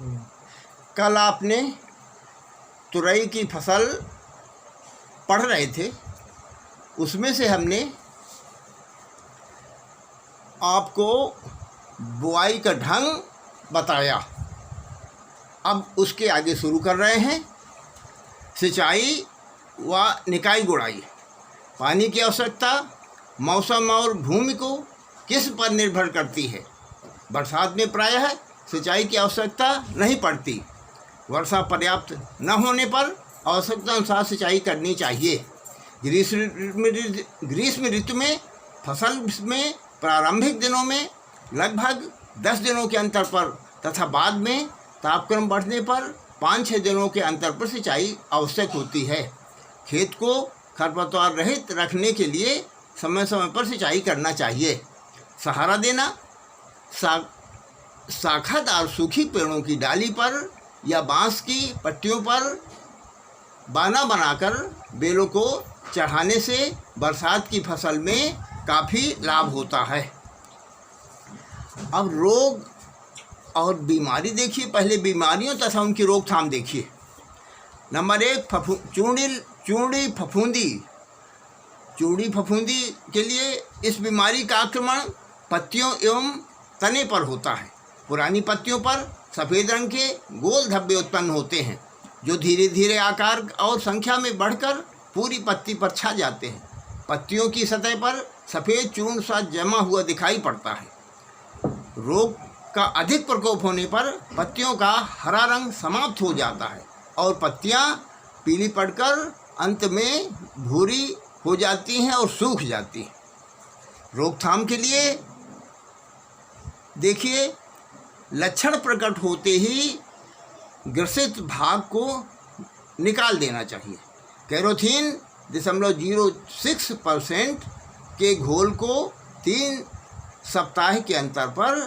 कल आपने तुरई की फसल पढ़ रहे थे, उसमें से हमने आपको बुआई का ढंग बताया। अब उसके आगे शुरू कर रहे हैं। सिंचाई व निकाई गुड़ाई। पानी की आवश्यकता मौसम और भूमि को किस पर निर्भर करती है? बरसात में प्रायः सिंचाई की आवश्यकता नहीं पड़ती। वर्षा पर्याप्त न होने पर आवश्यकता अनुसार सिंचाई करनी चाहिए। ग्रीष्म ऋतु में फसल में प्रारंभिक दिनों में लगभग 10 दिनों के अंतर पर तथा बाद में तापक्रम बढ़ने पर 5-6 दिनों के अंतर पर सिंचाई आवश्यक होती है। खेत को खरपतवार रहित रखने के लिए समय समय पर सिंचाई करना चाहिए। सहारा देना। शाखादार सूखी पेड़ों की डाली पर या बांस की पट्टियों पर बाना बनाकर बेलों को चढ़ाने से बरसात की फसल में काफ़ी लाभ होता है। अब रोग और बीमारी देखिए। पहले बीमारियों तथा उनकी रोकथाम देखिए। नंबर 1, चूड़ी फफूंदी। चूड़ी फफूंदी के लिए इस बीमारी का आक्रमण पत्तियों एवं तने पर होता है। पुरानी पत्तियों पर सफ़ेद रंग के गोल धब्बे उत्पन्न होते हैं, जो धीरे धीरे आकार और संख्या में बढ़कर पूरी पत्ती पर छा जाते हैं। पत्तियों की सतह पर सफ़ेद चूर्ण सा जमा हुआ दिखाई पड़ता है। रोग का अधिक प्रकोप होने पर पत्तियों का हरा रंग समाप्त हो जाता है और पत्तियां पीली पड़कर अंत में भूरी हो जाती हैं और सूख जाती हैं। रोकथाम के लिए देखिए, लक्षण प्रकट होते ही ग्रसित भाग को निकाल देना चाहिए। कैरोथीन 0.06% के घोल को 3 सप्ताह के अंतर पर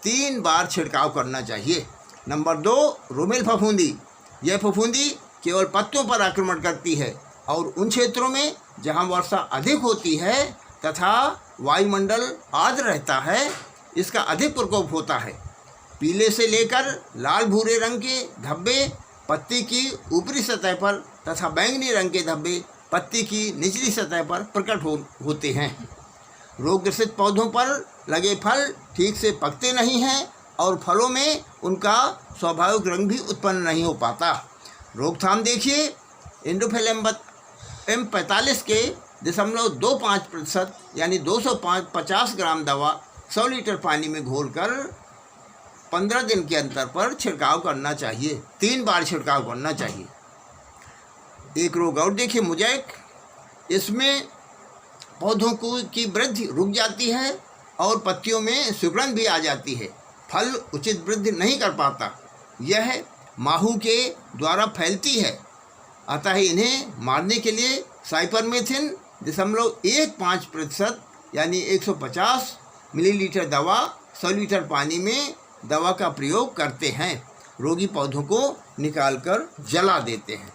3 बार छिड़काव करना चाहिए। नंबर 2, रुमेल फफूंदी। यह फफूंदी केवल पत्तियों पर आक्रमण करती है और उन क्षेत्रों में जहां वर्षा अधिक होती है तथा वायुमंडल आर्द्र रहता है, इसका अधिक प्रकोप होता है। पीले से लेकर लाल भूरे रंग के धब्बे पत्ती की ऊपरी सतह पर तथा बैंगनी रंग के धब्बे पत्ती की निचली सतह पर प्रकट होते हैं। रोग ग्रसित पौधों पर लगे फल ठीक से पकते नहीं हैं और फलों में उनका स्वाभाविक रंग भी उत्पन्न नहीं हो पाता। रोकथाम देखिए, इंडोफिल M45 के 0.25% यानी 250 ग्राम दवा 100 लीटर पानी में घोलकर 15 दिन के अंतर पर छिड़काव करना चाहिए। 3 बार छिड़काव करना चाहिए। एक रोग और देखिए, मोज़ेक। इसमें पौधों की वृद्धि रुक जाती है और पत्तियों में सुगंध भी आ जाती है। फल उचित वृद्धि नहीं कर पाता। यह माहू के द्वारा फैलती है, अतः इन्हें मारने के लिए साइपरमेथ्रिन 0.15% यानी 150 मिलीलीटर दवा 100 लीटर पानी में दवा का प्रयोग करते हैं। रोगी पौधों को निकालकर जला देते हैं।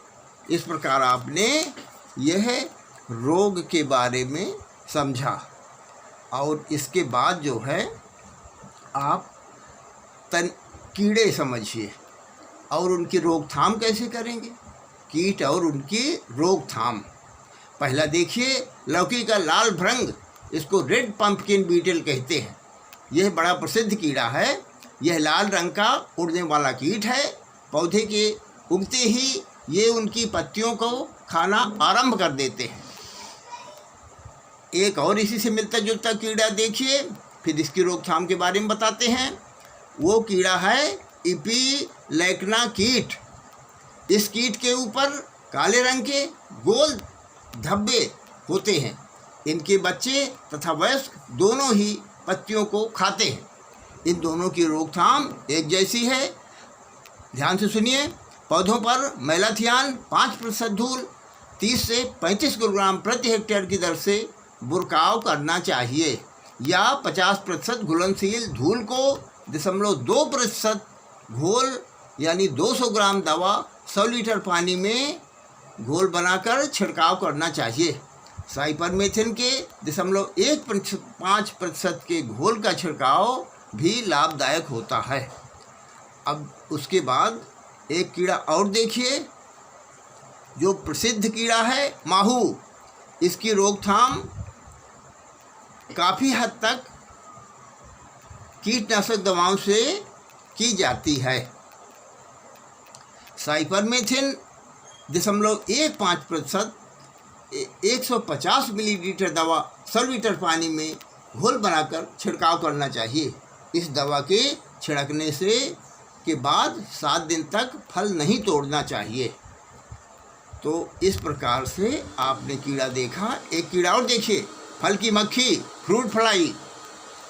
इस प्रकार आपने यह रोग के बारे में समझा और इसके बाद जो है आप कीड़े समझिए और उनकी रोकथाम कैसे करेंगे। कीट और उनकी रोकथाम। पहला देखिए, लौकी का लाल भृंग, इसको रेड पंपकिन बीटल कहते हैं। यह बड़ा प्रसिद्ध कीड़ा है। यह लाल रंग का उड़ने वाला कीट है। पौधे के उगते ही ये उनकी पत्तियों को खाना आरंभ कर देते हैं। एक और इसी से मिलता जुलता कीड़ा देखिए, फिर इसकी रोकथाम के बारे में बताते हैं। वो कीड़ा है इपीलेक्ना कीट। इस कीट के ऊपर काले रंग के गोल धब्बे होते हैं। इनके बच्चे तथा वयस्क दोनों ही पत्तियों को खाते हैं। इन दोनों की रोकथाम एक जैसी है। ध्यान से सुनिए। पौधों पर मेलाथियान 5% धूल 30 से 35 किलोग्राम प्रति हेक्टेयर की दर से बुरकाव करना चाहिए या 50% घुलनशील धूल को 0.2% घोल यानी 200 ग्राम दवा 100 लीटर पानी में घोल बनाकर छिड़काव करना चाहिए। साइपरमेथ्रिन के 0.15% के घोल का छिड़काव भी लाभदायक होता है। अब उसके बाद एक कीड़ा और देखिए, जो प्रसिद्ध कीड़ा है माहू। इसकी रोकथाम काफ़ी हद तक कीटनाशक दवाओं से की जाती है। साइपरमेथ्रिन 0.15% 150 मिलीलीटर दवा 100 लीटर पानी में घोल बनाकर छिड़काव करना चाहिए। इस दवा के छिड़कने से के बाद 7 दिन तक फल नहीं तोड़ना चाहिए। तो इस प्रकार से आपने कीड़ा देखा। एक कीड़ा और देखिए, फल की मक्खी, फ्रूट फ्लाई।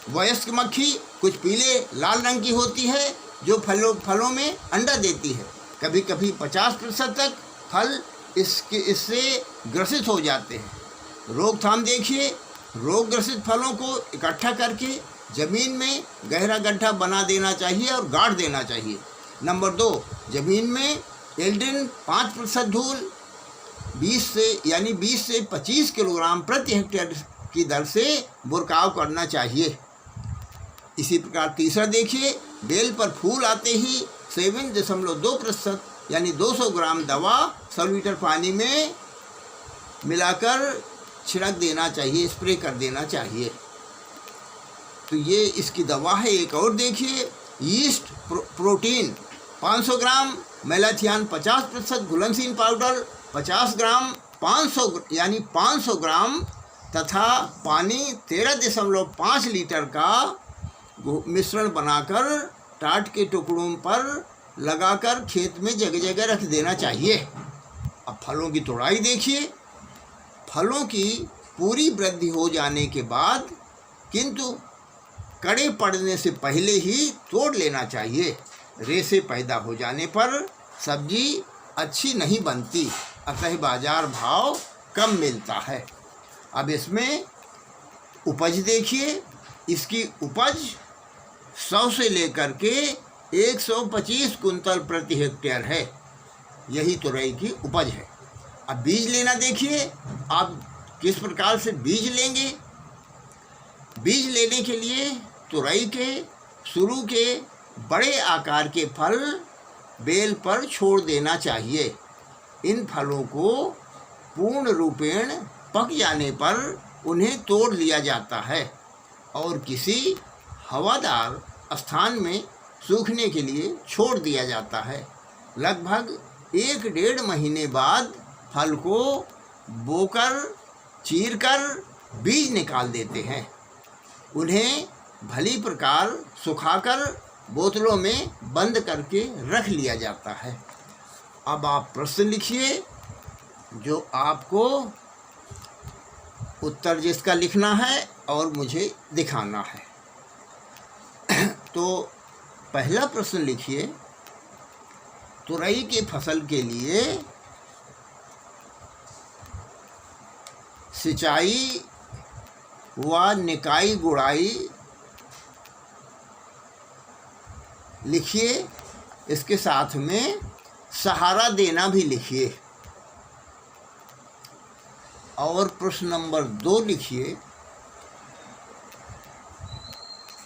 वयस्क मक्खी कुछ पीले लाल रंग की होती है, जो फलों में अंडा देती है। कभी कभी 50% तक फल इससे ग्रसित हो जाते हैं। रोकथाम देखिए, रोगग्रसित फलों को इकट्ठा करके ज़मीन में गहरा गड्ढा बना देना चाहिए और गाड़ देना चाहिए। नंबर 2, ज़मीन में एल्ड्रिन 5% धूल 20 से 25 किलोग्राम प्रति हेक्टेयर की दर से बुरकाव करना चाहिए। इसी प्रकार तीसरा देखिए, बेल पर फूल आते ही 7.2% यानी 200 ग्राम दवा 100 लीटर पानी में मिलाकर छिड़क देना चाहिए, स्प्रे कर देना चाहिए। तो ये इसकी दवा है। एक और देखिए, यीस्ट प्रोटीन 500 ग्राम, मेलाथियान 50%, घुलनशीन पाउडर 50 ग्राम, 500 ग्राम तथा पानी 13.5 लीटर का मिश्रण बनाकर टाट के टुकड़ों पर लगाकर खेत में जगह जगह रख देना चाहिए। अब फलों की तोड़ाई देखिए। फलों की पूरी वृद्धि हो जाने के बाद किंतु कड़े पड़ने से पहले ही तोड़ लेना चाहिए। रेशे पैदा हो जाने पर सब्जी अच्छी नहीं बनती, अतः बाजार भाव कम मिलता है। अब इसमें उपज देखिए। इसकी उपज 100 से लेकर के 125 कुंतल प्रति हेक्टेयर है। यही तुरई की उपज है। अब बीज लेना देखिए, आप किस प्रकार से बीज लेंगे। बीज लेने के लिए तुरई के शुरू के बड़े आकार के फल बेल पर छोड़ देना चाहिए। इन फलों को पूर्ण रूपेण पक जाने पर उन्हें तोड़ लिया जाता है और किसी हवादार स्थान में सूखने के लिए छोड़ दिया जाता है। लगभग 1-1.5 महीने बाद फल को बोकर चीरकर बीज निकाल देते हैं। उन्हें भली प्रकार सुखाकर बोतलों में बंद करके रख लिया जाता है। अब आप प्रश्न लिखिए, जो आपको उत्तर जिसका लिखना है और मुझे दिखाना है। तो पहला प्रश्न लिखिए, तुरई के फसल के लिए सिंचाई व निकाई गुड़ाई लिखिए। इसके साथ में सहारा देना भी लिखिए। और प्रश्न नंबर 2 लिखिए,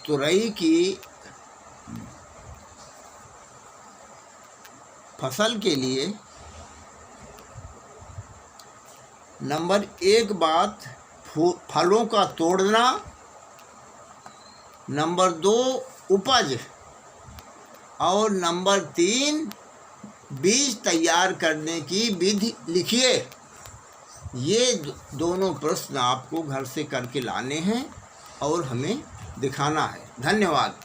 तुरई की फसल के लिए नंबर 1 बात फलों का तोड़ना, नंबर 2 उपज और नंबर 3 बीज तैयार करने की विधि लिखिए। ये दोनों प्रश्न आपको घर से करके लाने हैं और हमें दिखाना है। धन्यवाद।